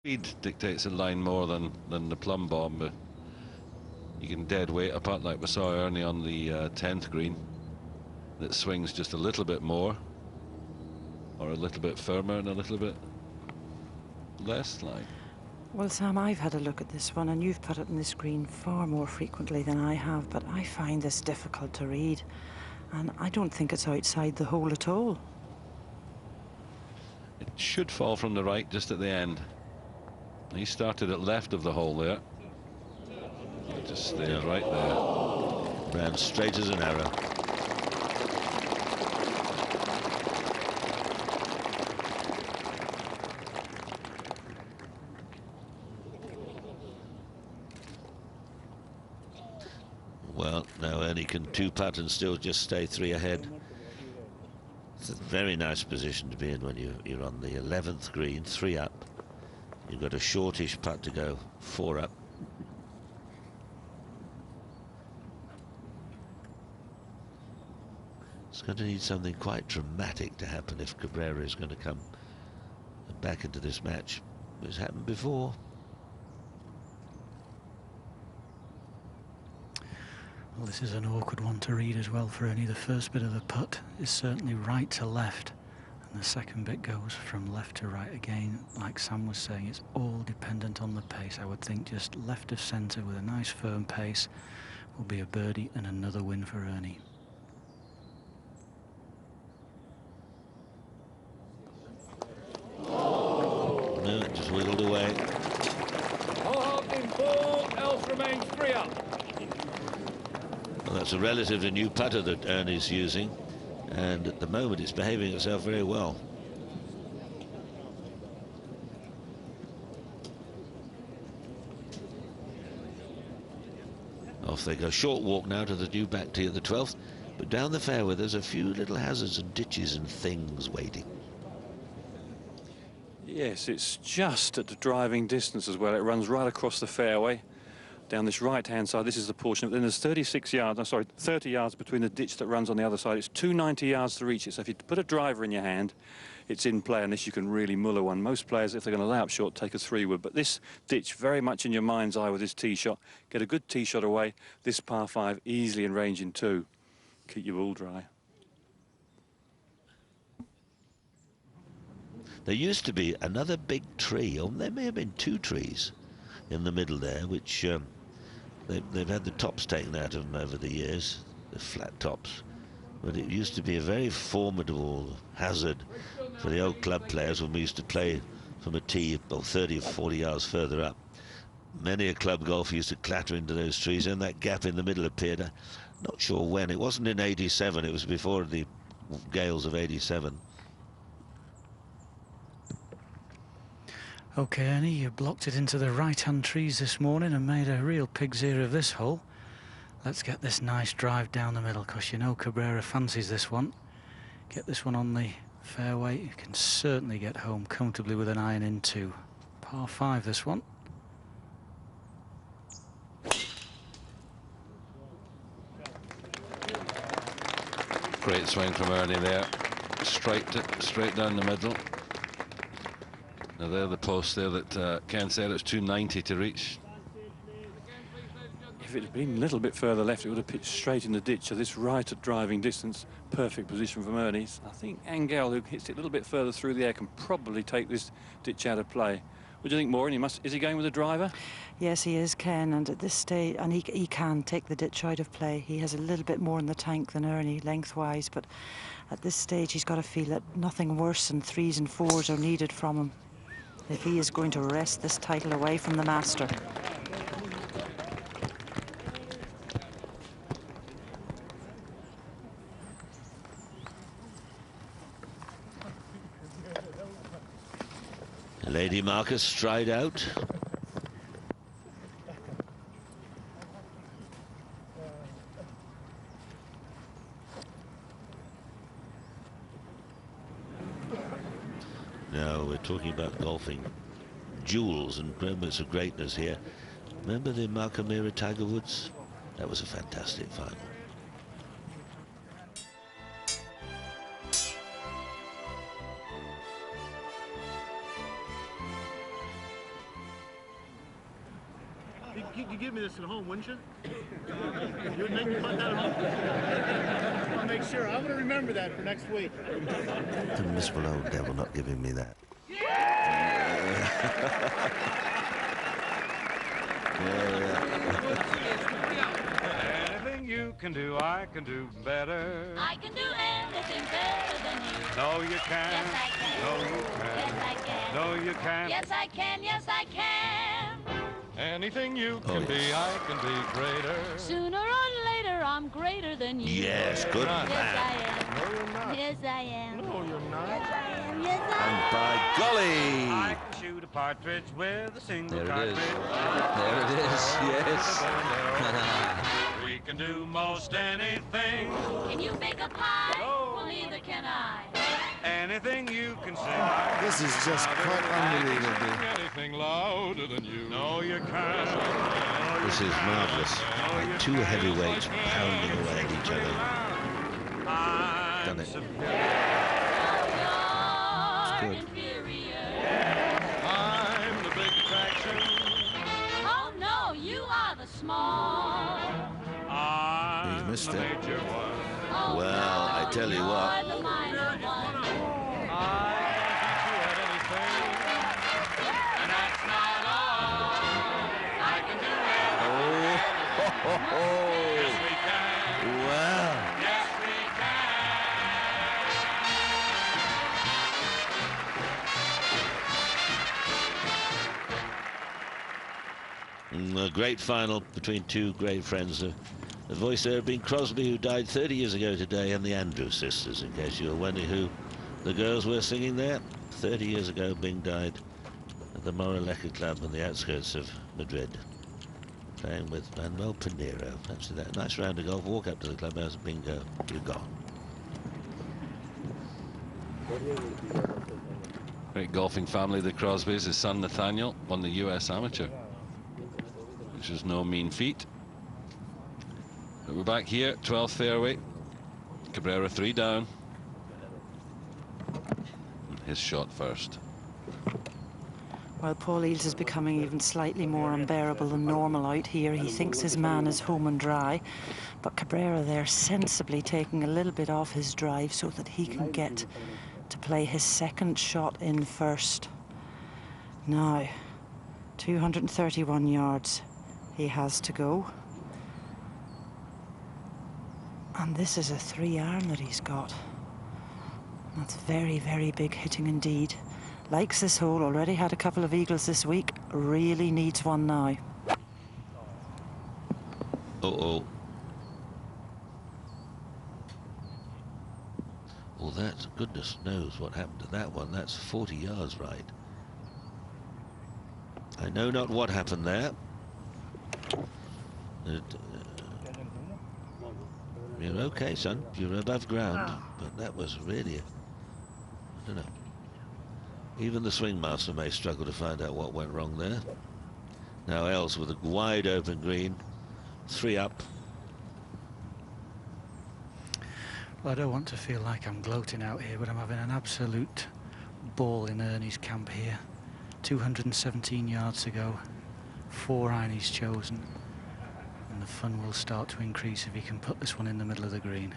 Speed dictates the line more than the plumb bomb, but you can dead weight a putt like we saw Ernie on the 10th green that swings just a little bit more, or a little bit firmer and a little bit less line. Well, Sam, I've had a look at this one, and you've put it on this green far more frequently than I have, but I find this difficult to read, and I don't think it's outside the hole at all. It should fall from the right just at the end. He started at left of the hole there. It just stayed right there. Ran straight as an arrow. Well, now Ernie can two-putt and still just stay 3 ahead. It's a very nice position to be in when you're on the 11th green, 3 up. You've got a shortish putt to go, 4 up. It's going to need something quite dramatic to happen if Cabrera is going to come back into this match. It's happened before. Well, this is an awkward one to read as well for Ernie. The first bit of the putt is certainly right to left, and the second bit goes from left to right again. Like Sam was saying, it's all dependent on the pace. I would think just left of centre with a nice firm pace will be a birdie and another win for Ernie. No, it just wiggled away. All in ball, else remains 3 up. Well, that's a relatively new putter that Ernie's using, and at the moment it's behaving itself very well. Off they go. Short walk now to the new back tee at the 12th, but down the fairway there's a few little hazards and ditches and things waiting. Yes, it's just at the driving distance as well. It runs right across the fairway down this right-hand side. This is the portion of it. Then there's 30 yards between the ditch that runs on the other side. It's 290 yards to reach it. So if you put a driver in your hand, it's in play unless you can really muller one. Most players, if they're going to lay up short, take a 3-wood. But this ditch, very much in your mind's eye with this tee shot. Get a good tee shot away. This par 5 easily in range in 2. Keep your ball dry. There used to be another big tree, or there may have been 2 trees in the middle there, which they've had the tops taken out of them over the years, the flat tops. But it used to be a very formidable hazard for the old club players when we used to play from a tee about 30 or 40 yards further up. Many a club golfer used to clatter into those trees, and that gap in the middle appeared. Not sure when. It wasn't in '87. It was before the gales of '87. Okay, Ernie, you blocked it into the right-hand trees this morning and made a real pig's ear of this hole. Let's get this nice drive down the middle, because you know Cabrera fancies this one. Get this one on the fairway. You can certainly get home comfortably with an iron in 2. Par 5 this one. Great swing from Ernie there. Straight down the middle. Now there the post there that Ken said it was 290 to reach. If it had been a little bit further left, it would have pitched straight in the ditch. So this right at driving distance, perfect position from Ernie. I think Angel, who hits it a little bit further through the air, can probably take this ditch out of play. What do you think, Maureen? Is he going with a driver? Yes, he is, Ken, and at this stage, and he can take the ditch out of play. He has a little bit more in the tank than Ernie lengthwise, but at this stage he's got to feel that nothing worse than 3s and 4s are needed from him if he is going to wrest this title away from the master. Lady Marcus stride out. Now we're talking about golfing jewels and moments of greatness here. Remember the Marcamira Tiger Woods? That was a fantastic final. You give me this at home, wouldn't you? You would make me put that at home? I'll make sure. I'm going to remember that for next week. The miserable old devil not giving me that. Anything you can do, I can do better. I can do anything better than you. No, you can. Yes, I can. No, you can. Yes, I can. No, you can. Yes, I can. Yes, I can. Anything you can be, I can be greater. Sooner or later, I'm greater than you. Yes, good Yes, man. I am. No, you're not. Yes, I am. No, you're not. Yes, I am. Yes, I And am. by golly! I can shoot a partridge with a single There it cartridge. is. There it is, yes. We can do most anything. Can you make a pie? Well, neither can I. Anything you can sing. This is just quite unbelievable. Anything louder than you. No, you can't. This is marvellous. Like two heavyweights pounding away at each other. Done it. You're good. inferior. I'm the big attraction. Oh, no, you are the small. He's missed the it. major one. Oh, Well, no, I tell you what. you're the minor one. I don't think you had anything. And that's not all. I can do it. Yes, we can. Wow. Yes, we A great final between two great friends. The voice there had been Crosby, who died 30 years ago today, and the Andrews sisters, in case you were wondering who the girls were singing there. 30 years ago, Bing died at the Moraleca Club on the outskirts of Madrid, playing with Manuel Pinheiro. Fancy that. Nice round of golf. Walk up to the clubhouse, bingo, you're gone. Great golfing family, the Crosbys. His son Nathaniel won the US Amateur, which is no mean feat. But we're back here, 12th fairway. Cabrera 3 down. His shot first. Well, Paul Eales is becoming even slightly more unbearable than normal out here. He thinks his man is home and dry, but Cabrera there sensibly taking a little bit off his drive so that he can get to play his second shot in first. Now, 231 yards he has to go. And this is a 3-iron that he's got. That's very, very big hitting indeed. Likes this hole, already had a couple of eagles this week, really needs one now. Uh-oh. Well, that's, goodness knows what happened to that one. That's 40 yards right. I know not what happened there. You're okay, son. You're above ground. But that was really, I don't know. Even the swing master may struggle to find out what went wrong there. Now Els with a wide open green, 3 up. Well, I don't want to feel like I'm gloating out here, but I'm having an absolute ball in Ernie's camp here. 217 yards to go, 4-iron he's chosen, and the fun will start to increase if he can put this one in the middle of the green.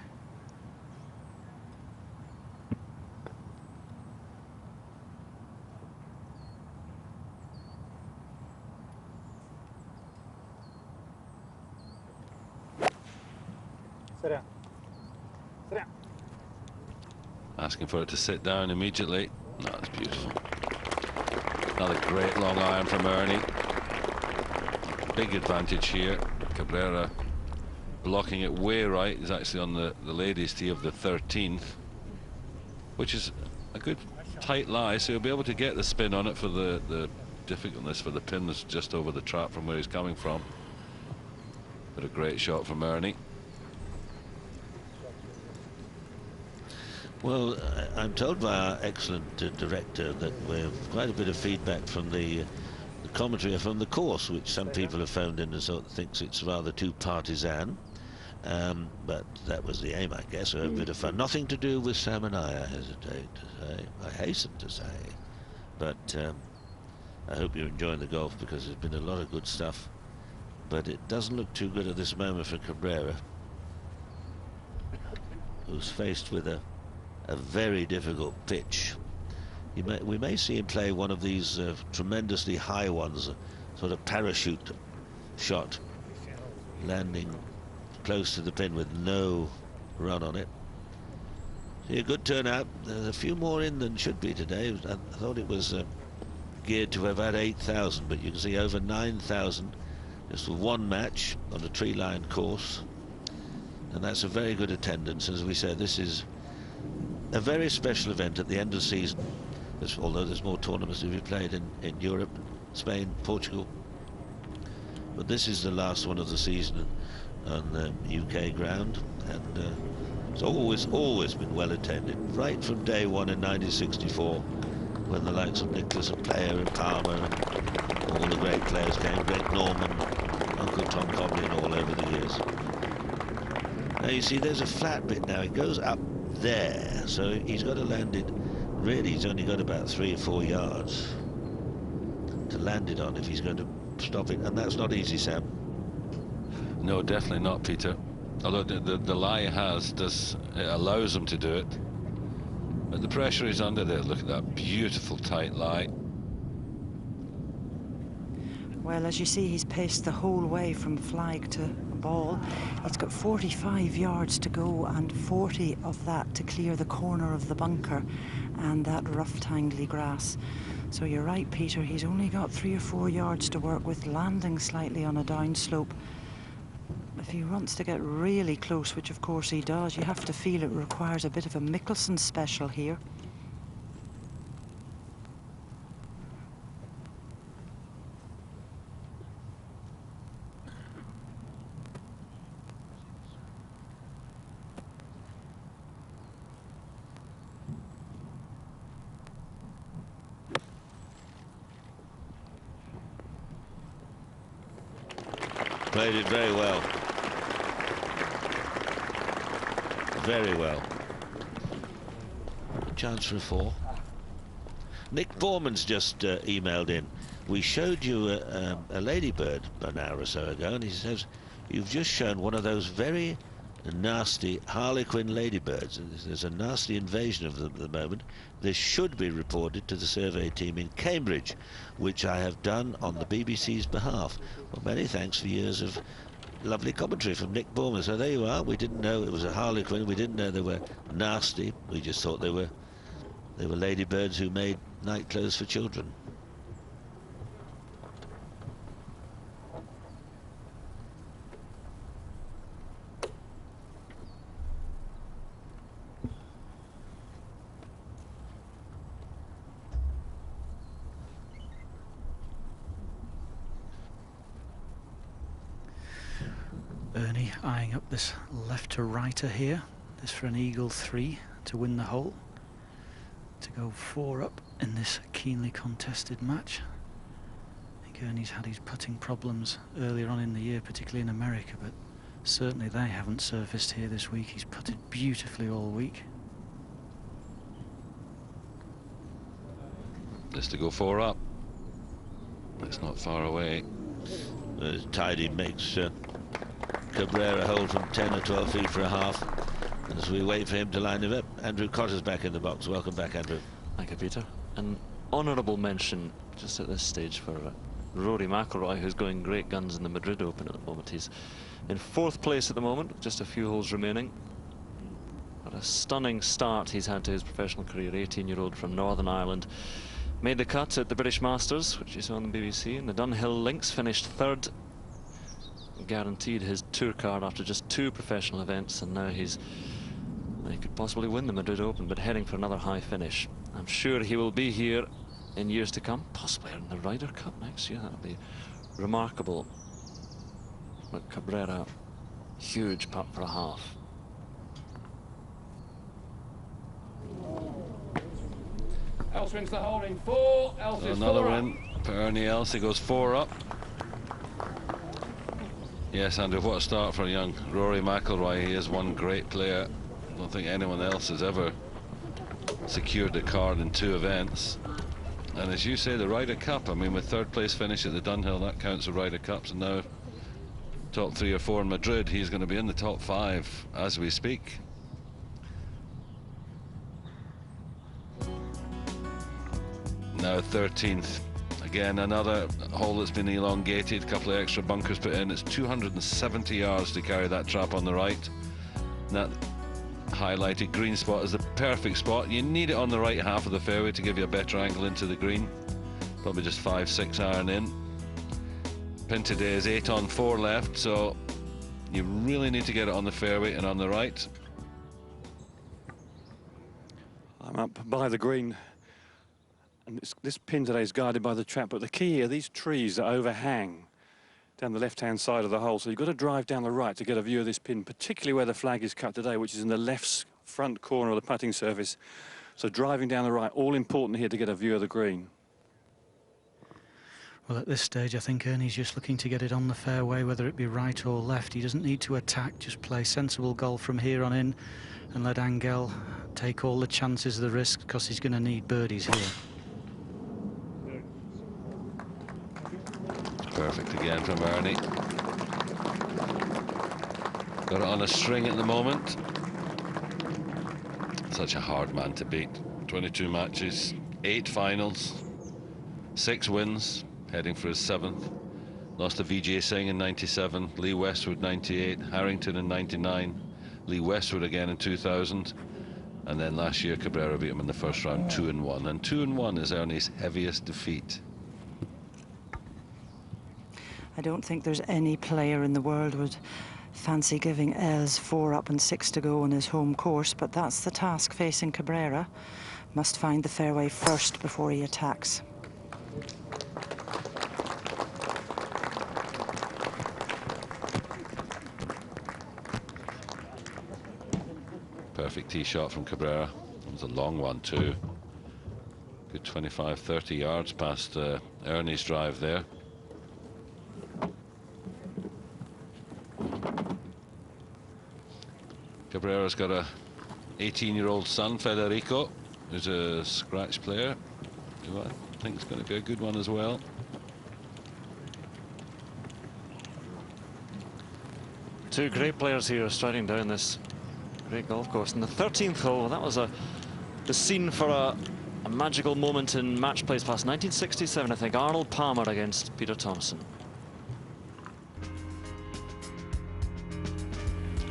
Sit down. Sit down. Asking for it to sit down immediately. No, it's beautiful. Another great long iron from Ernie. Big advantage here. Cabrera blocking it way right. He's actually on the ladies' tee of the 13th, which is a good tight lie, so he'll be able to get the spin on it for the difficultness for the pin that's just over the trap from where he's coming from. But a great shot from Ernie. Well, I'm told by our excellent director that we have quite a bit of feedback from the commentary from the course, which some people have phoned in and sort of thinks it's rather too partisan. But that was the aim, I guess. A bit of fun. Nothing to do with Sam and I hesitate to say. I hasten to say. But I hope you're enjoying the golf, because there's been a lot of good stuff but it doesn't look too good at this moment for Cabrera, who's faced with a very difficult pitch. We may see him play one of these tremendously high ones, a sort of parachute shot, landing close to the pin with no run on it. See, a good turnout. There's a few more in than should be today. I thought it was geared to have had 8,000, but you can see over 9,000 just for one match on a tree-lined course, and that's a very good attendance. As we said, this is a very special event at the end of the season, although there's more tournaments to be played in Europe, Spain, Portugal, but this is the last one of the season on the UK ground, and it's always been well attended, right from day one in 1964, when the likes of Nicholas and Player and Palmer and all the great players came, Greg Norman, Uncle Tom Cobley, and all over the years. Now you see there's a flat bit now, it goes up there, so he's got to land it, really he's only got about 3 or 4 yards to land it on if he's going to stop it, and that's not easy, Sam. No, definitely not, Peter. Although the lie it allows him to do it, but the pressure is under there. Look at that beautiful tight lie. Well, as you see, he's paced the whole way from flag to ball. He's got 45 yards to go and 40 of that to clear the corner of the bunker and that rough tangly grass. So you're right, Peter, he's only got 3 or 4 yards to work with, landing slightly on a downslope. If he wants to get really close, which of course he does, you have to feel it requires a bit of a Mickelson special here. Played it very well. Very well. Chance for a 4. Nick Borman's just emailed in. We showed you a ladybird an hour or so ago, and he says you've just shown one of those very nasty harlequin ladybirds. There's a nasty invasion of them at the moment. This should be reported to the survey team in Cambridge, which I have done on the BBC's behalf. Well, many thanks for years of lovely commentary from Nick Borman. So there you are. We didn't know it was a harlequin. We didn't know they were nasty. We just thought they were ladybirds who made night clothes for children. Ernie eyeing up this left to righter here. This for an eagle 3 to win the hole, to go 4 up in this keenly contested match. I think Ernie's had his putting problems earlier on in the year, particularly in America, but certainly they haven't surfaced here this week. He's putted beautifully all week. Just to go 4 up. It's not far away. Tidy makes Cabrera hold from 10 or 12 feet for a half. And as we wait for him to line it up, Andrew Cotter's back in the box. Welcome back, Andrew. Thank you, Peter. An honourable mention just at this stage for Rory McIlroy, who's going great guns in the Madrid Open at the moment. He's in 4th place at the moment, with just a few holes remaining. What a stunning start he's had to his professional career. 18-year-old from Northern Ireland. Made the cut at the British Masters, which you saw on the BBC, and the Dunhill Links, finished 3rd. Guaranteed his tour card after just 2 professional events, and now he could possibly win the Madrid Open, but heading for another high finish. I'm sure he will be here in years to come, possibly in the Ryder Cup next year. That would be remarkable. But Cabrera, huge putt for a half. Else wins the hole in 4. Else is Another 4 win for Ernie Els. He goes 4 up. Yes, Andrew, what a start for young Rory McIlroy. He is one great player. I don't think anyone else has ever secured a card in 2 events. And as you say, the Ryder Cup, I mean, with 3rd place finish at the Dunhill, that counts the Ryder Cups, and now top 3 or 4 in Madrid, he's going to be in the top 5 as we speak. Now 13th. Again, another hole that's been elongated, a couple of extra bunkers put in. It's 270 yards to carry that trap on the right. And that highlighted green spot is the perfect spot. You need it on the right half of the fairway to give you a better angle into the green. Probably just 5-6 iron in. Pin today is 8 on 4 left, so you really need to get it on the fairway and on the right. I'm up by the green. And this pin today is guarded by the trap, but the key here, these trees that overhang down the left-hand side of the hole. So you've got to drive down the right to get a view of this pin, particularly where the flag is cut today, which is in the left front corner of the putting surface. So driving down the right, all important here to get a view of the green. Well, at this stage, I think Ernie's just looking to get it on the fairway, whether it be right or left. He doesn't need to attack, just play sensible golf from here on in and let Angel take all the chances of the risk, because he's going to need birdies here. Perfect again from Ernie. Got it on a string at the moment. Such a hard man to beat. 22 matches, 8 finals, 6 wins, heading for his 7th. Lost to Vijay Singh in 97, Lee Westwood 98, Harrington in 99, Lee Westwood again in 2000, and then last year Cabrera beat him in the first round 2-1, and 2-1 is Ernie's heaviest defeat. I don't think there's any player in the world would fancy giving Els 4 up and 6 to go on his home course, but that's the task facing Cabrera. Must find the fairway first before he attacks. Perfect tee shot from Cabrera. It was a long one too. Good 25-30 yards past Ernie's drive there. Cabrera's got a 18-year-old son, Federico, who's a scratch player, who I think is going to be a good one as well. Two great players here striding down this great golf course. And the 13th hole, that was the scene for a magical moment in Matchplay's past. 1967, I think, Arnold Palmer against Peter Thompson.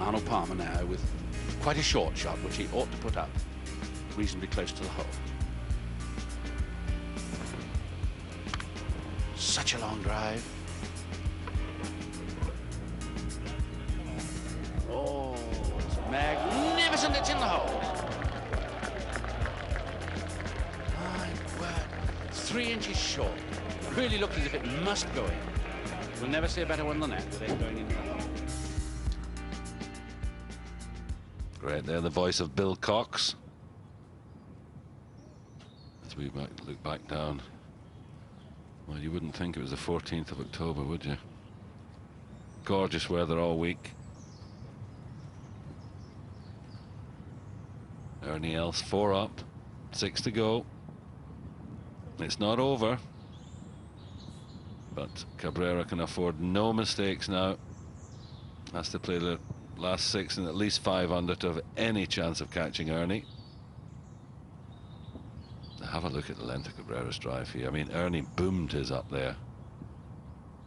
Arnold Palmer now with quite a short shot, which he ought to put up reasonably close to the hole. Such a long drive. Oh, it's magnificent, it's in the hole. My word, 3 inches short. Really looked as if it must go in. We'll never see a better one than that with it going into the hole. Right there, the voice of Bill Cox. As we look back down. Well, you wouldn't think it was the 14th of October, would you? Gorgeous weather all week. Ernie Els 4 up, 6 to go. It's not over. But Cabrera can afford no mistakes now. Has to play the last 6 and at least 5 under to have any chance of catching Ernie. Have a look at the length of Cabrera's drive here. I mean, Ernie boomed his up there.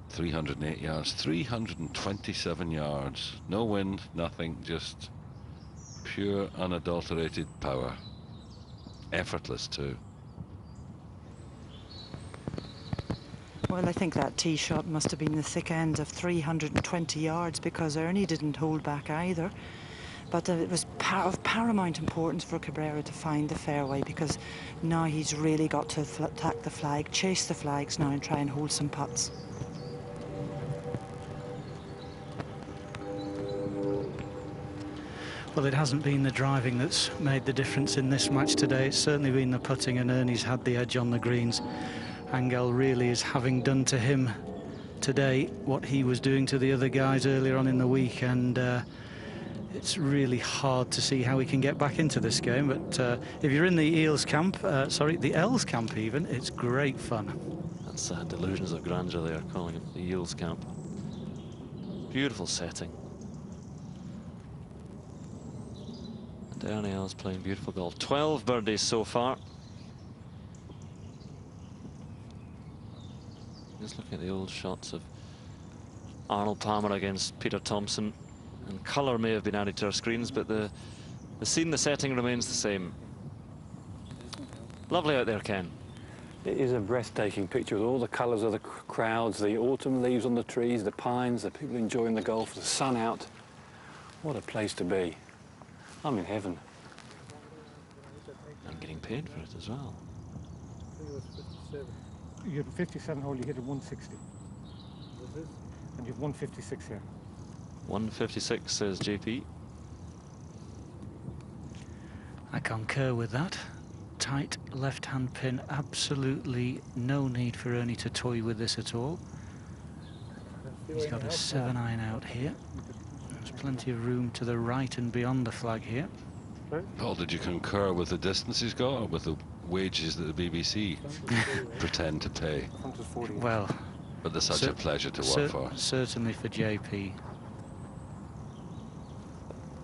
308 yards, 327 yards. No wind, nothing, just pure unadulterated power. Effortless too. Well, I think that tee shot must have been the thick end of 320 yards, because Ernie didn't hold back either. But it was of paramount importance for Cabrera to find the fairway, because now he's really got to attack the flag, chase the flags now and try and hold some putts. Well, it hasn't been the driving that's made the difference in this match today. It's certainly been the putting, and Ernie's had the edge on the greens. Angel really is having done to him today what he was doing to the other guys earlier on in the week, and it's really hard to see how he can get back into this game. But if you're in the Els camp, the Els camp even, it's great fun. That's delusions of grandeur they are calling it, the Els camp. Beautiful setting. And Ernie's playing beautiful golf. 12 birdies so far. Just looking at the old shots of Arnold Palmer against Peter Thompson, and colour may have been added to our screens, but the scene, the setting remains the same. Lovely out there, Ken. It is a breathtaking picture with all the colours of the crowds, the autumn leaves on the trees, the pines, the people enjoying the golf, the sun out. What a place to be. I'm in heaven. And getting paid for it as well. I think it was 57. You had 57 hole, you hit a 160. And you have 156 here. 156, says JP. I concur with that. Tight left-hand pin, absolutely no need for Ernie to toy with this at all. He's got a 7-iron out here. There's plenty of room to the right and beyond the flag here. Paul, did you concur with the distance he's got, or with the wages that the BBC pretend to pay? Well, but they're such a pleasure to work for. Certainly for JP.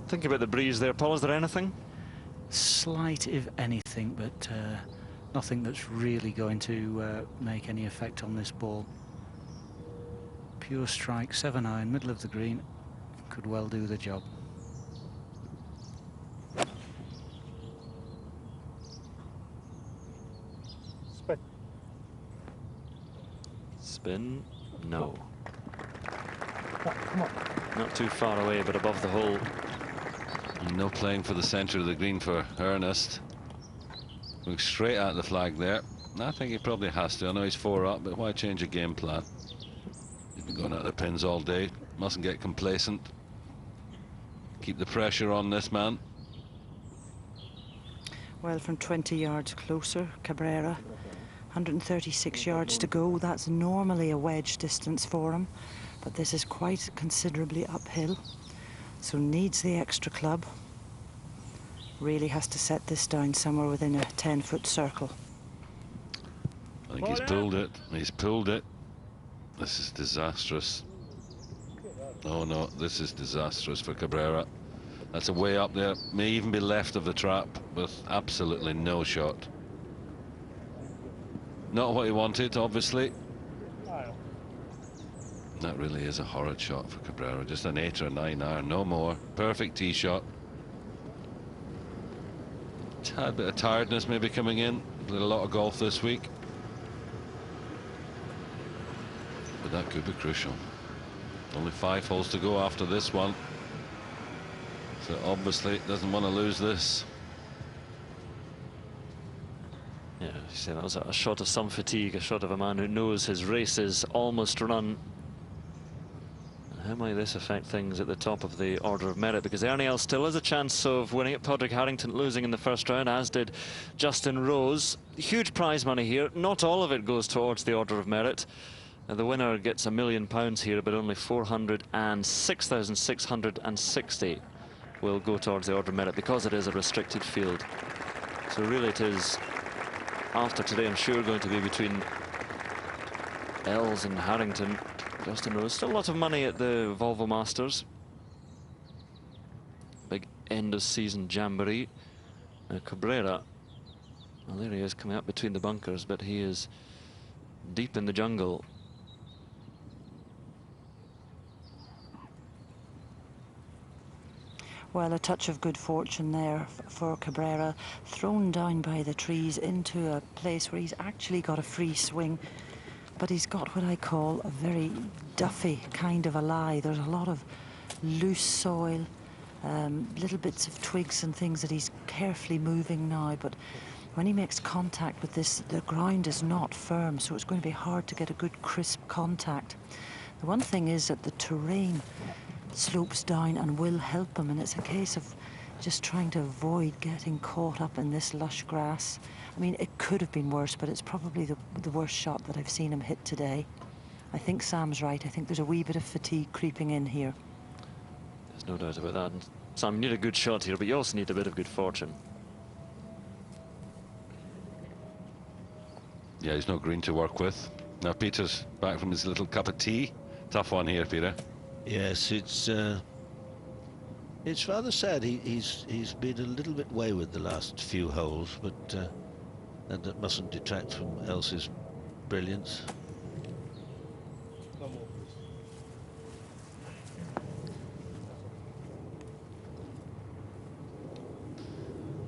Think about the breeze there, Paul. Is there anything? Slight, if anything, but nothing that's really going to make any effect on this ball. Pure strike, 7-iron, middle of the green, could well do the job. Spin. Spin? No. Come on. Not too far away, but above the hole. No playing for the centre of the green for Ernest. Going straight at the flag there. I think he probably has to. I know he's 4 up, but why change a game plan? He's been going at the pins all day. Mustn't get complacent. Keep the pressure on this man. Well, from 20 yards closer, Cabrera. 136 yards to go. That's normally a wedge distance for him, but this is quite considerably uphill. So needs the extra club. Really has to set this down somewhere within a 10-foot circle. I think he's pulled it. He's pulled it. This is disastrous. Oh no, this is disastrous for Cabrera. That's a way up there. May even be left of the trap with absolutely no shot. Not what he wanted, obviously. That really is a horrid shot for Cabrera. Just an 8 or 9 iron, no more. Perfect tee shot. Tad bit of tiredness maybe coming in. Played a lot of golf this week. But that could be crucial. Only 5 holes to go after this one. So obviously doesn't want to lose this. Yeah, you see, that was a shot of some fatigue, a shot of a man who knows his race is almost run. How might this affect things at the top of the order of merit? Because Ernie still has a chance of winning it. Padraig Harrington losing in the first round, as did Justin Rose. Huge prize money here. Not all of it goes towards the order of merit. The winner gets £1 million here, but only 406,660 will go towards the order of merit because it is a restricted field. So really it is, after today, I'm sure, going to be between Els and Harrington. Justin Rose, still a lot of money at the Volvo Masters. Big end of season jamboree. Cabrera, well, there he is coming up between the bunkers, but he is deep in the jungle. Well, a touch of good fortune there for Cabrera, thrown down by the trees into a place where he's actually got a free swing. But he's got what I call a very duffy kind of a lie. There's a lot of loose soil, little bits of twigs and things that he's carefully moving now. But when he makes contact with this, the ground is not firm, so it's going to be hard to get a good crisp contact. The one thing is that the terrain slopes down and will help him, and it's a case of just trying to avoid getting caught up in this lush grass. I mean, it could have been worse, but it's probably the worst shot that I've seen him hit today. I think Sam's right. I think there's a wee bit of fatigue creeping in here. There's no doubt about that. And Sam, you need a good shot here, but you also need a bit of good fortune. Yeah, he's no green to work with. Now Peter's back from his little cup of tea. Tough one here, Peter. Yes, it's rather sad. He's been a little bit wayward the last few holes, but that mustn't detract from Alliss' brilliance.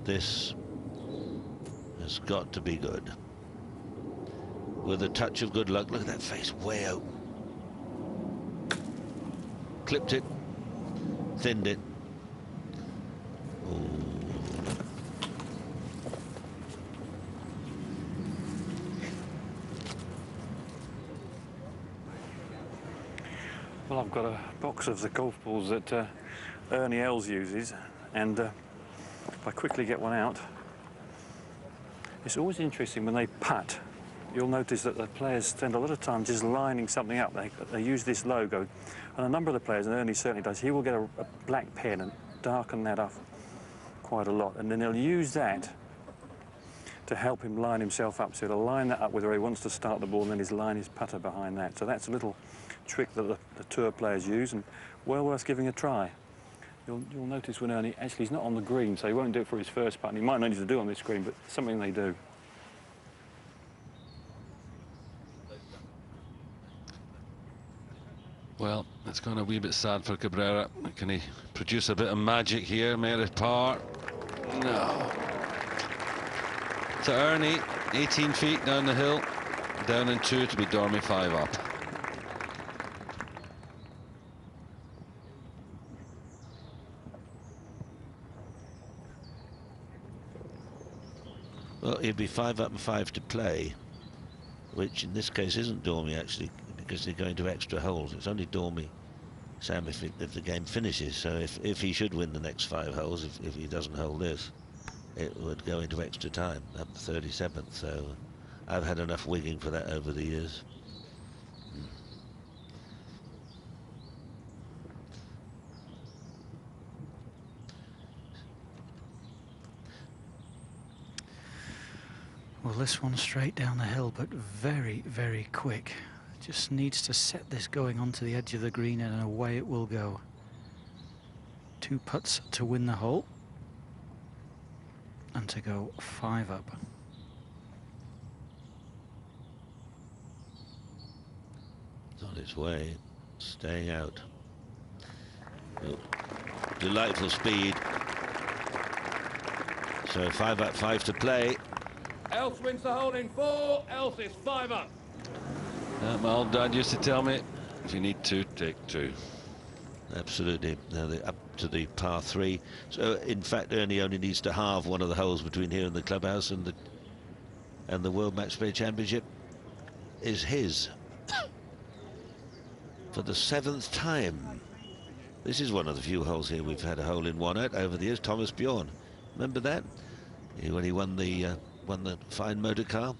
This has got to be good. With a touch of good luck. Look at that face, way out. Clipped it, thinned it. Ooh. Well, I've got a box of the golf balls that Ernie Els uses, and if I quickly get one out, it's always interesting when they putt. You'll notice that the players spend a lot of time just lining something up. They use this logo, and a number of the players, and Ernie certainly does, he will get a black pen and darken that up quite a lot, and then he'll use that to help him line himself up. So he'll line that up with where he wants to start the ball, and then he's line his putter behind that. So that's a little trick that the tour players use, and well worth giving a try. You'll notice when Ernie, actually he's not on the green, so he won't do it for his first putt, and he might not need to do it on this green, but something they do. Well, it's gone a wee bit sad for Cabrera. Can he produce a bit of magic here? Made it par. No. To Ernie, 18 feet down the hill, down in 2 to be Dormy 5 up. Well, he'd be 5 up and 5 to play, which in this case isn't Dormy actually, because they're going to extra holes. It's only Dormy, Sam, if the game finishes. So if he should win the next 5 holes, if he doesn't hold this, it would go into extra time, up to 37th. So I've had enough wigging for that over the years. Well, this one's straight down the hill, but very, very quick. Just needs to set this going onto the edge of the green, and away it will go. 2 putts to win the hole, and to go 5 up. It's on its way, staying out. Oh, delightful speed. So 5 up, 5 to play. Alliss wins the hole in 4. Alliss is 5 up. My old dad used to tell me, if you need 2, take 2. Absolutely. Now they're up to the par 3. So in fact, Ernie only needs to halve one of the holes between here and the clubhouse, and the World Matchplay Championship is his for the 7th time. This is one of the few holes here we've had a hole in one at over the years. Thomas Bjorn, remember that? When he won the fine motor car.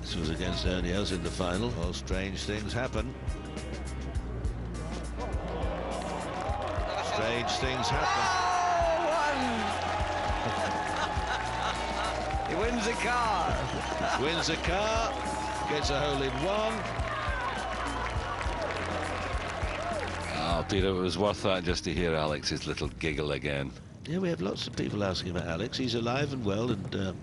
This was against Ernie Els in the final. All strange things happen. Strange things happen. He wins a car. Wins a car. Gets a hole in 1. Oh, Peter, it was worth that just to hear Alex's little giggle again. Yeah, we have lots of people asking about Alex. He's alive and well, and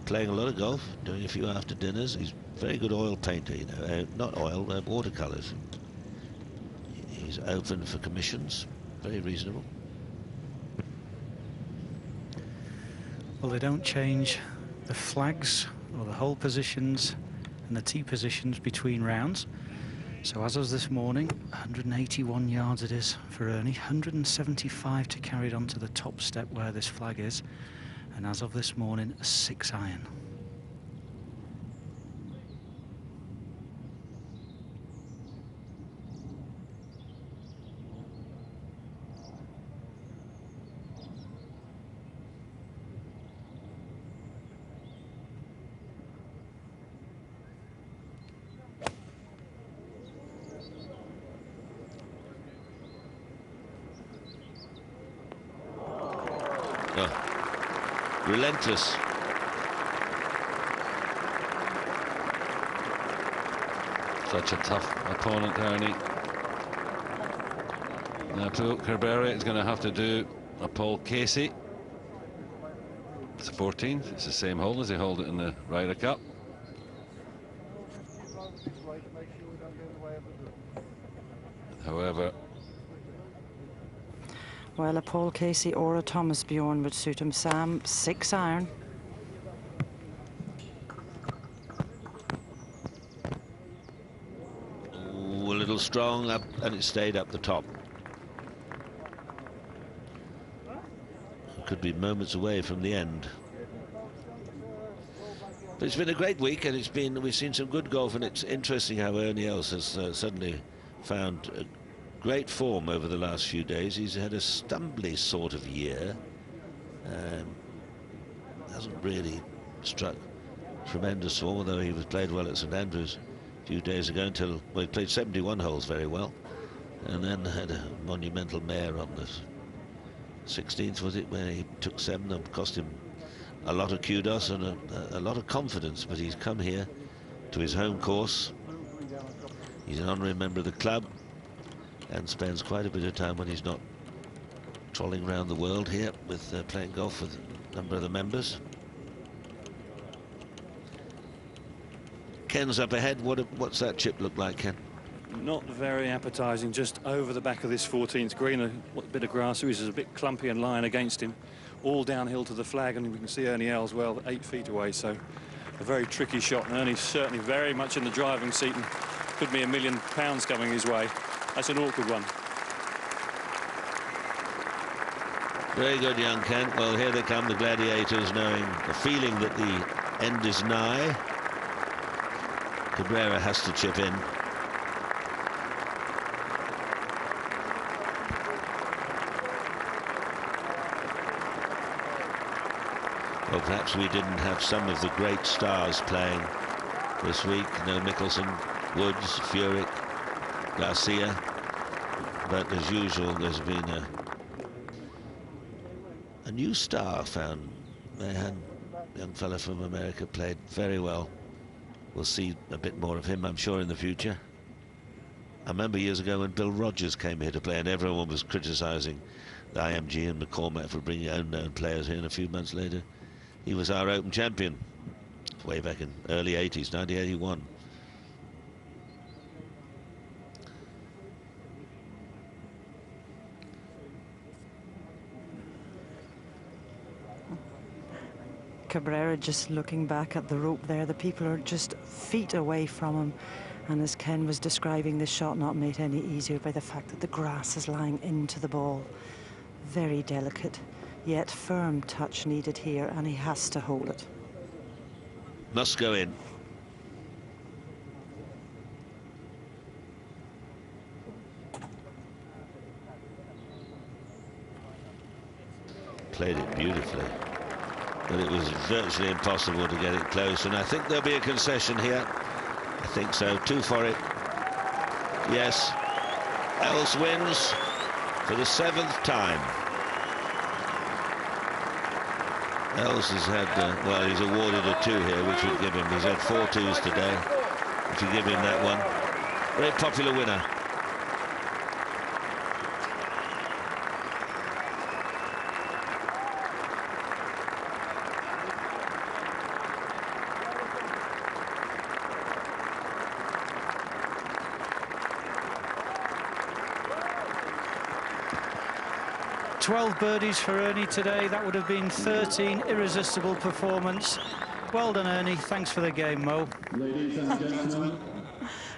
playing a lot of golf, doing a few after dinners. He's a very good oil painter, you know, not oil, watercolours. He's open for commissions, very reasonable. Well, they don't change the flags or the hole positions and the tee positions between rounds. So as of this morning, 181 yards it is for Ernie, 175 to carry it onto the top step where this flag is, and as of this morning, a 6-iron. Relentless. Such a tough opponent, Ernie. Now Cabrera is going to have to do a Paul Casey. It's the 14th. It's the same hole as they hold it in the Ryder Cup. However, well, a Paul Casey or a Thomas Bjorn would suit him. Sam, 6 iron. Ooh, a little strong up, and it stayed up the top. Could be moments away from the end. But it's been a great week, and we've seen some good golf, and it's interesting how Ernie Els has suddenly found great form over the last few days. He's had a stumbly sort of year. Hasn't really struck tremendous form, although he was played well at St Andrews a few days ago until, well, he played 71 holes very well, and then had a monumental mare on the 16th, was it, where he took 7 and cost him a lot of kudos and a lot of confidence. But he's come here to his home course. He's an honorary member of the club and spends quite a bit of time when he's not trolling around the world here with playing golf with a number of the members. Ken's up ahead. What's that chip look like, Ken? Not very appetising, just over the back of this 14th green. A bit of grass, which is a bit clumpy and lying against him. All downhill to the flag, and we can see Ernie Els well 8 feet away, so a very tricky shot. And Ernie's certainly very much in the driving seat, and could be £1 million coming his way. That's an awkward one. Very good, young Ken. Well, here they come, the gladiators, knowing the feeling that the end is nigh. Cabrera has to chip in. Well, perhaps we didn't have some of the great stars playing this week. No Mickelson, Woods, Furyk, Garcia. But as usual, there's been a new star found. Mahan, young fella from America, played very well. We'll see a bit more of him, I'm sure, in the future. I remember years ago when Bill Rogers came here to play, and everyone was criticising the IMG and McCormack for bringing unknown players here, and a few months later he was our Open champion, way back in early 80s, 1981. Cabrera just looking back at the rope there. The people are just feet away from him. And as Ken was describing, this shot not made any easier by the fact that the grass is lying into the ball. Very delicate, yet firm touch needed here, and he has to hold it. Must go in. Played it beautifully, but it was virtually impossible to get it close, and I think there'll be a concession here. I think so. 2 for it. Yes. Els wins for the 7th time. Els has had, well, he's awarded a 2 here, which would give him, he's had 4 2s today, if you give him that one. Very popular winner. "12 birdies for Ernie today. That would have been 13. Irresistible performance. Well done, Ernie. Thanks for the game, Mo." Ladies and gentlemen.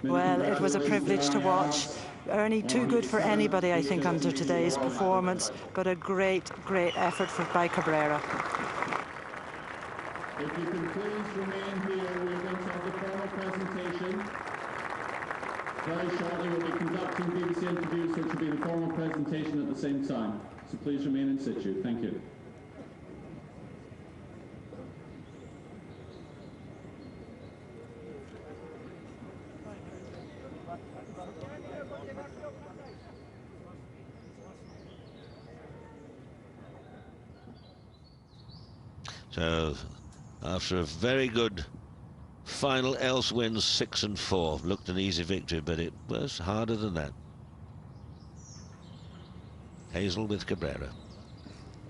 Well, it was a privilege to watch. Ernie, too good for anybody, I think, under today's performance, but a great, great effort by Cabrera. If you can please remain here, we're going to have the formal presentation. Very shortly, we'll be conducting BBC interviews, which will be the formal presentation at the same time. So please remain in situ. Thank you. So, after a very good Final, Els wins 6 and 4. Looked an easy victory, but it was harder than that. Hazell with Cabrera.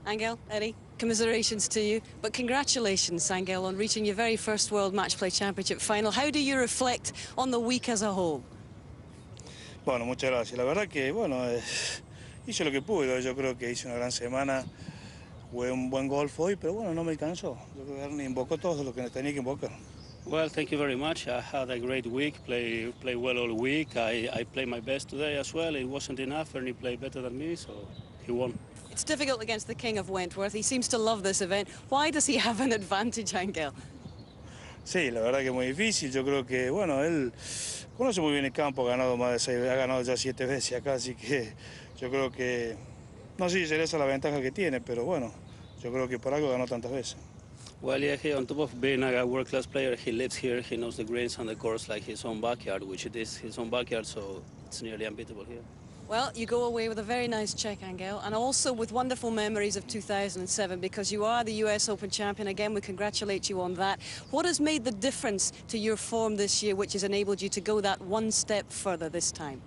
Angel, Eddie, commiserations to you, but congratulations, Angel, on reaching your very first World Matchplay Championship final. How do you reflect on the week as a whole? Bueno, muchas gracias. La verdad que, bueno, hice lo que pude. Yo creo que hice una gran semana. Jugué un buen golf hoy, pero bueno, no me alcanzó. Yo creo que Ernie invocó todo lo que tenía que invocar. Well, thank you very much. I had a great week, play well all week. I played my best today as well. It wasn't enough, and he played better than me, so he won. It's difficult against the king of Wentworth. He seems to love this event. Why does he have an advantage, Angel? Sí, la verdad que es muy difícil. Yo creo que, bueno, él conoce muy bien el campo, ha ganado ya 7 veces acá, así que yo creo que, no sé si será esa la ventaja que tiene, pero bueno, yo creo que por algo ganó tantas veces. Well, yeah, he, on top of being a world-class player, he lives here. He knows the greens and the course like his own backyard, which it is his own backyard, so it's nearly unbeatable here. Well, you go away with a very nice check, Angel, and also with wonderful memories of 2007, because you are the US Open champion. Again, we congratulate you on that. What has made the difference to your form this year, which has enabled you to go that one step further this time?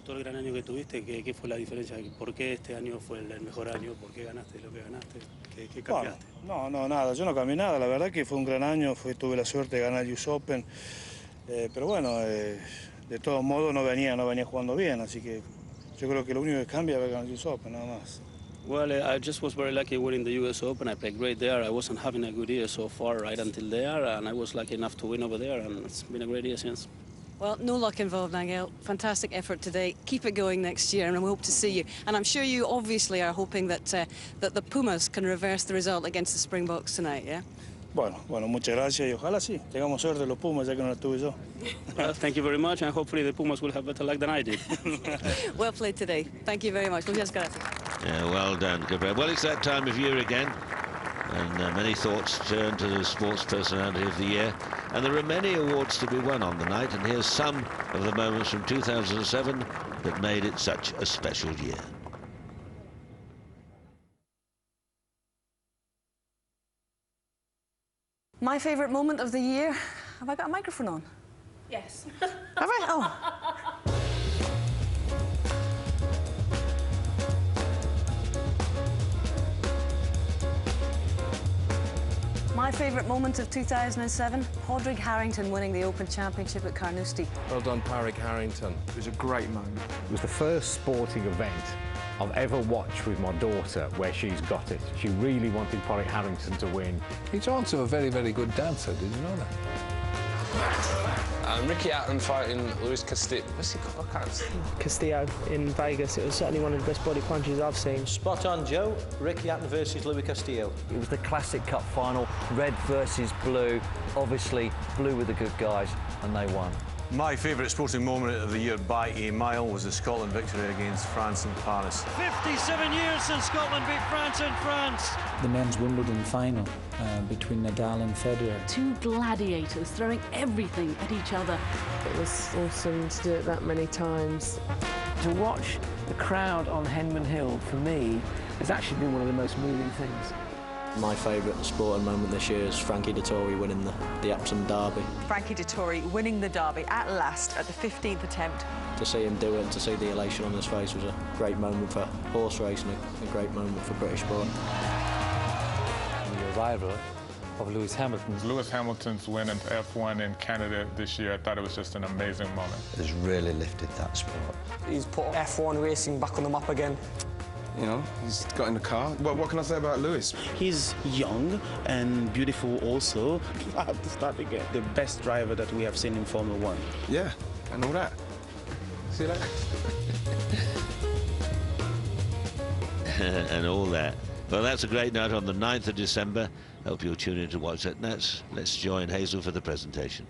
Todo el gran año que tuviste, ¿qué fue la diferencia? ¿Por qué este año fue el mejor año? ¿Por qué ganaste lo que ganaste? ¿Qué cambiaste? Bueno, no, nada, yo no cambié nada. La verdad que fue un gran año, tuve la suerte de ganar el US Open, pero bueno, de todos modos no venía jugando bien, así que yo creo que lo único que cambia es haber ganado el US Open, nada más. Well, I just was very lucky winning the US Open. I played great there. I wasn't having a good year so far right until there, and I was lucky enough to win over there, and it's been a great year since. Well, no luck involved, Angel. Fantastic effort today. Keep it going next year, and we hope to see you. And I'm sure you obviously are hoping that that the Pumas can reverse the result against the Springboks tonight, yeah? Bueno, muchas gracias y ojalá sí, tengamos suerte los Pumas ya que no la tuve yo. Well, thank you very much, and hopefully the Pumas will have better luck than I did. Well played today. Thank you very much. Muchas gracias. Yeah, well done, Gabriel. Well, it's that time of year again, and many thoughts turn to the Sports Personality of the Year. And there are many awards to be won on the night, and here's some of the moments from 2007 that made it such a special year. My favourite moment of the year? Have I got a microphone on? Yes. Have I? Oh. My favourite moment of 2007, Padraig Harrington winning the Open Championship at Carnoustie. Well done, Padraig Harrington. It was a great moment. It was the first sporting event I've ever watched with my daughter where she's got it. She really wanted Padraig Harrington to win. He's also a very, very good dancer, did you know that? Ricky Hatton fighting Luis Castillo. What's he called? I can't see. Castillo in Vegas. It was certainly one of the best body punches I've seen. Spot on, Joe. Ricky Hatton versus Luis Castillo. It was the classic cup final, red versus blue. Obviously, blue were the good guys, and they won. My favourite sporting moment of the year by a mile was the Scotland victory against France in Paris. 57 years since Scotland beat France in France. The men's Wimbledon final between Nadal and Federer. Two gladiators throwing everything at each other. It was awesome to do it that many times. To watch the crowd on Henman Hill, for me, has actually been one of the most moving things. My favourite sporting moment this year is Frankie Dettori winning the Epsom Derby. Frankie Dettori winning the Derby at last at the 15th attempt. To see him do it and to see the elation on his face was a great moment for horse racing, a great moment for British sport. The arrival of Lewis Hamilton. Lewis Hamilton's win in F1 in Canada this year, I thought it was just an amazing moment. It's really lifted that sport. He's put F1 racing back on the map again. You know, he's got in the car. What can I say about Lewis? He's young and beautiful also. At the start to get the best driver that we have seen in Formula 1. Yeah, and all that. See you later. And all that. Well, that's a great night on the 9th of December. Hope you'll tune in to watch that. Let's join Hazell for the presentation.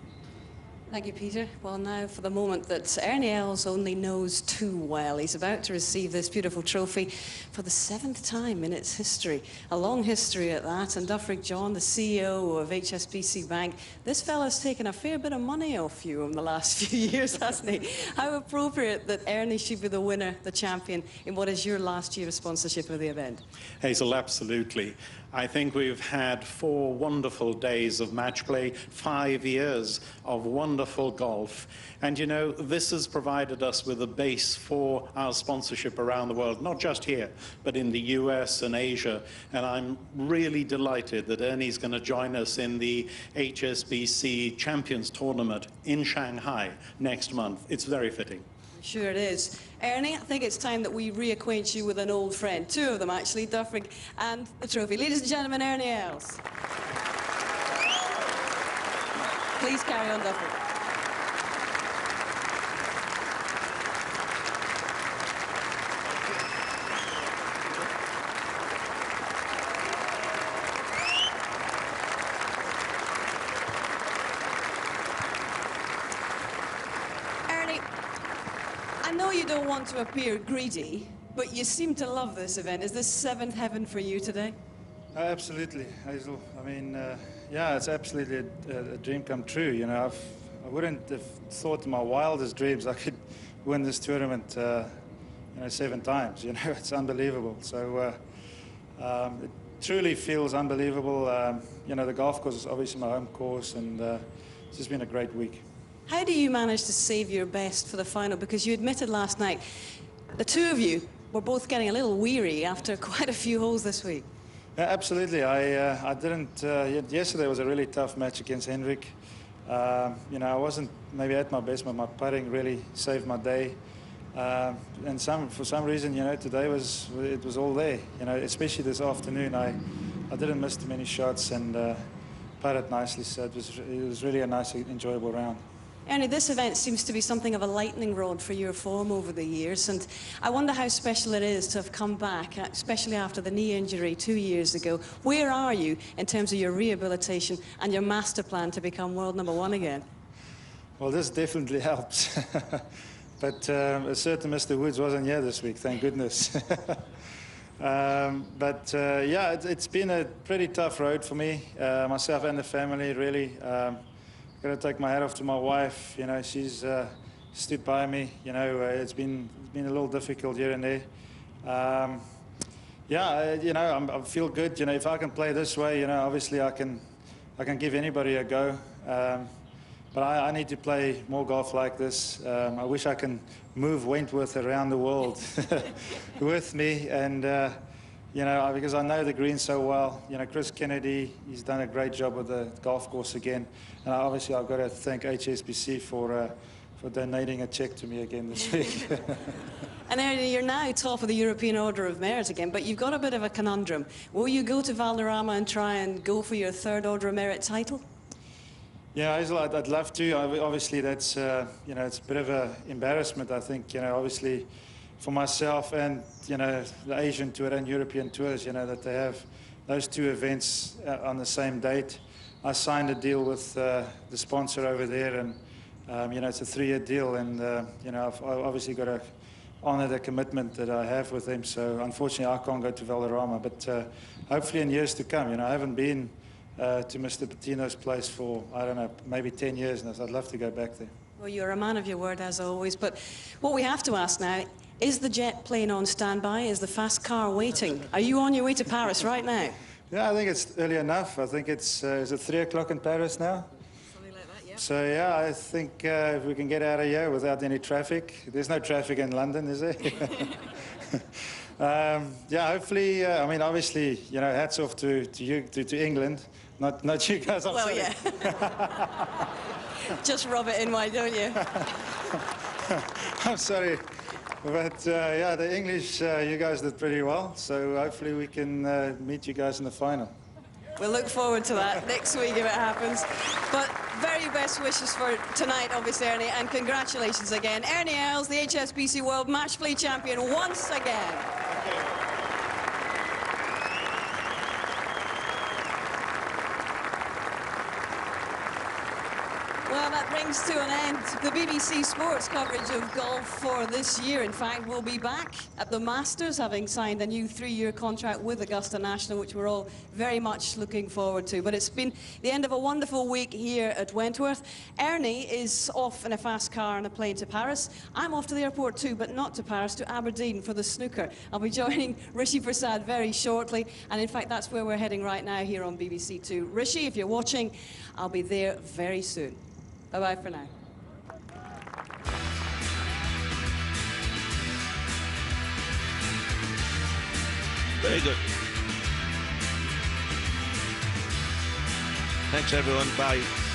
Thank you, Peter. Well, now for the moment that Ernie Els only knows too well. He's about to receive this beautiful trophy for the 7th time in its history. A long history at that. And Dufferin John, the CEO of HSBC Bank, this fella's taken a fair bit of money off you in the last few years, hasn't he? How appropriate that Ernie should be the winner, the champion, in what is your last year of sponsorship of the event. Hazell, absolutely. I think we've had 4 wonderful days of match play, 5 years of wonderful golf. And you know, this has provided us with a base for our sponsorship around the world, not just here, but in the US and Asia. And I'm really delighted that Ernie's going to join us in the HSBC Champions Tournament in Shanghai next month. It's very fitting. Sure it is. Ernie, I think it's time that we reacquaint you with an old friend. 2 of them, actually, Duffrig and the trophy. Ladies and gentlemen, Ernie Els. Please carry on, Duffrig. I know you don't want to appear greedy, but you seem to love this event. Is this 7th heaven for you today? Absolutely, Hazel. I mean, yeah, it's absolutely a dream come true. You know, I wouldn't have thought in my wildest dreams I could win this tournament, you know, 7 times. You know, it's unbelievable. So it truly feels unbelievable. You know, the golf course is obviously my home course, and it's just been a great week. How do you manage to save your best for the final? Because you admitted last night the 2 of you were both getting a little weary after quite a few holes this week. Yeah, absolutely. I didn't. Yesterday was a really tough match against Henrik. You know, I wasn't maybe at my best, but my putting really saved my day. And for some reason, you know, today it was all there. You know, especially this afternoon, I didn't miss too many shots and putted nicely. So it was really a nice, enjoyable round. Ernie, this event seems to be something of a lightning rod for your form over the years, and I wonder how special it is to have come back, especially after the knee injury 2 years ago. Where are you in terms of your rehabilitation and your master plan to become world #1 again? Well, this definitely helps. But a certain Mr. Woods wasn't here this week, thank goodness. Yeah, it's been a pretty tough road for me, myself and the family, really. Got to take my hat off to my wife. You know, she's stood by me. You know, it's been a little difficult here and there. Yeah, you know, I feel good. You know, if I can play this way, you know, obviously I can give anybody a go. But I need to play more golf like this. I wish I can move Wentworth around the world with me, and you know, because I know the green so well. You know, Chris Kennedy, he's done a great job with the golf course again. And obviously I've got to thank HSBC for donating a cheque to me again this week. And Ernie, you're now top of the European Order of Merit again, but you've got a bit of a conundrum. Will you go to Valderrama and try and go for your 3rd Order of Merit title? Yeah, Hazel, I'd love to. Obviously, that's, you know, it's a bit of an embarrassment, I think, you know, obviously for myself and, you know, the Asian Tour and European Tours, you know, that they have those 2 events on the same date. I signed a deal with the sponsor over there, and, you know, it's a 3-year deal, and, you know, I've obviously got to honor the commitment that I have with them. So, unfortunately, I can't go to Valderrama, but hopefully in years to come. You know, I haven't been to Mr. Patino's place for, I don't know, maybe 10 years now, so I'd love to go back there. Well, you're a man of your word, as always, but what we have to ask now, is the jet plane on standby? Is the fast car waiting? Are you on your way to Paris right now? Yeah, I think it's early enough. I think it's, is it 3 o'clock in Paris now? Something like that, yeah. So, yeah, I think if we can get out of here without any traffic. There's no traffic in London, is there? Yeah, hopefully, I mean, obviously, you know, hats off to you, to England. Not you guys, I'm sorry. Yeah. Just rub it in, why don't you? I'm sorry. But, yeah, the English, you guys did pretty well. So hopefully we can meet you guys in the final. We'll look forward to that next week if it happens. But very best wishes for tonight, obviously, Ernie, and congratulations again. Ernie Els, the HSBC World Match Play Champion once again. Well, that brings to an end the BBC Sports coverage of golf for this year. In fact, we'll be back at the Masters, having signed a new 3-year contract with Augusta National, which we're all very much looking forward to. But it's been the end of a wonderful week here at Wentworth. Ernie is off in a fast car and a plane to Paris. I'm off to the airport too, but not to Paris, to Aberdeen for the snooker. I'll be joining Rishi Prasad very shortly, and in fact, that's where we're heading right now here on BBC Two. Rishi, if you're watching, I'll be there very soon. Bye-bye for now. Very good. Thanks, everyone. Bye.